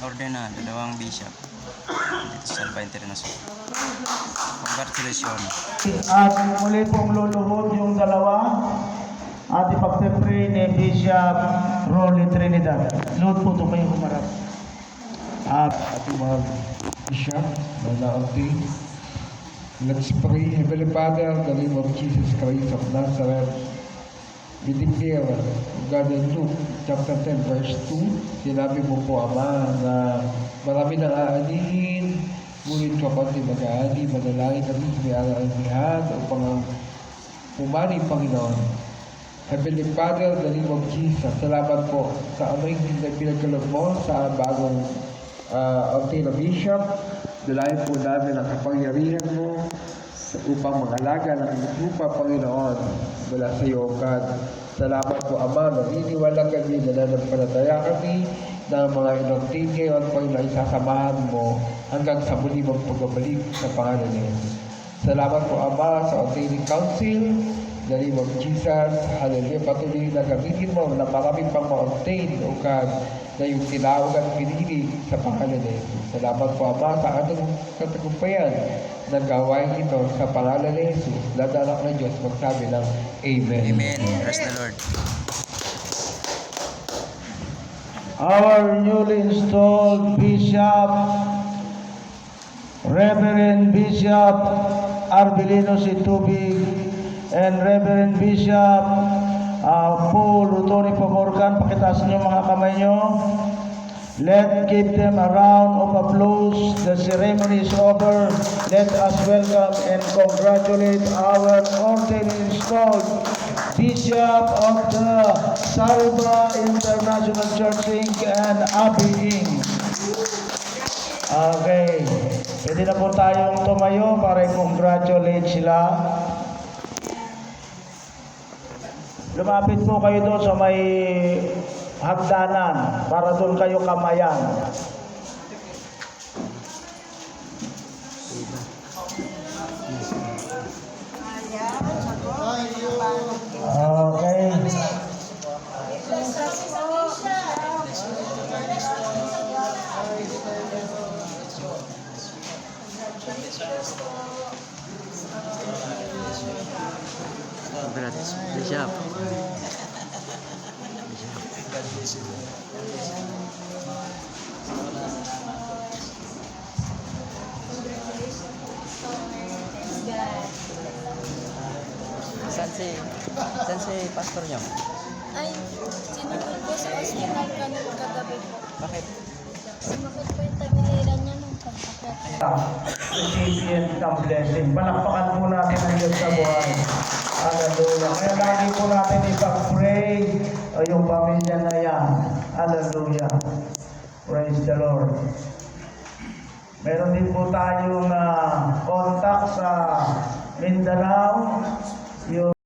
Order na, dalawang bishop dito sa Alba International. Congratulations. At muli pong luluhod yung dalawa at ipagpipray ni Bishop Rolly Trinidad. Lord po ito kayo humarap. At ating mga Bishop, mga auntie, let's pray. Heavenly Father, in the name of Jesus Christ of Nazareth, we declare, God, in Luke chapter 10 verse 2, sinabi mo po, Ama, na marami nang aanihin, ngunit kapanti mag-aani, manalangin kami sa may-aanihan upang pumani, Panginoon. Heavenly Father, in the name of Jesus, salamat po sa anointing na pinagkalog mo sa bagong auntie na Bishop. Dalayan po namin ang kapangyarihan mo upang mag-alaga ng lupa, Panginoon, mula sa iyo, God. Salamat po, Ama, naniniwala kami, nananampalataya kami na mga ilang tingin at Panginoon isasamahan mo hanggang sa muli mong pagbabalik sa pangalan ni Jesus. Salamat po, Ama, sa Ordaining Council, in the name of Jesus. Hallelujah. Patuloy na gamitin mo na maraming pang ma-obtain, O God, na yung tinawag at pinili sa pangalan ni Jesus. Salamat po, Ama, sa ating katagumpayan na gawain ito sa pangalan ni Jesus. Ladanak na Diyos magsabi ng Amen. Amen. Praise the Lord. our newly installed Bishop, Reverend Bishop Arbilino Situbig, and Reverend Bishop Paul Utoni Pamorcan, pakitaas niyo mga kamay niyo. Let's give them a round of applause. The ceremony is over. Let us welcome and congratulate our ordained installed Bishop of the Salva International Church Inc. and Abby Inc. Okay. Pwede na po tayong tumayo para i-congratulate sila. Lumapit po kayo doon sa may hagdanan para doon kayo kamayan. Okay. Congrats, Bishop. Saan si pastor niyo? Ay, sinugod ko sa ospital kagabi po. Bakit? Sumakit po yung tagiliran niya nung pagkakit. Recipient ng blessing. Palakpakan po natin ang Diyos sa buhay. Hallelujah. Kaya lagi po natin ipag-pray yung pamilya na yan. Hallelujah. Praise the Lord. Meron din po tayong contact sa Mindanao. Yung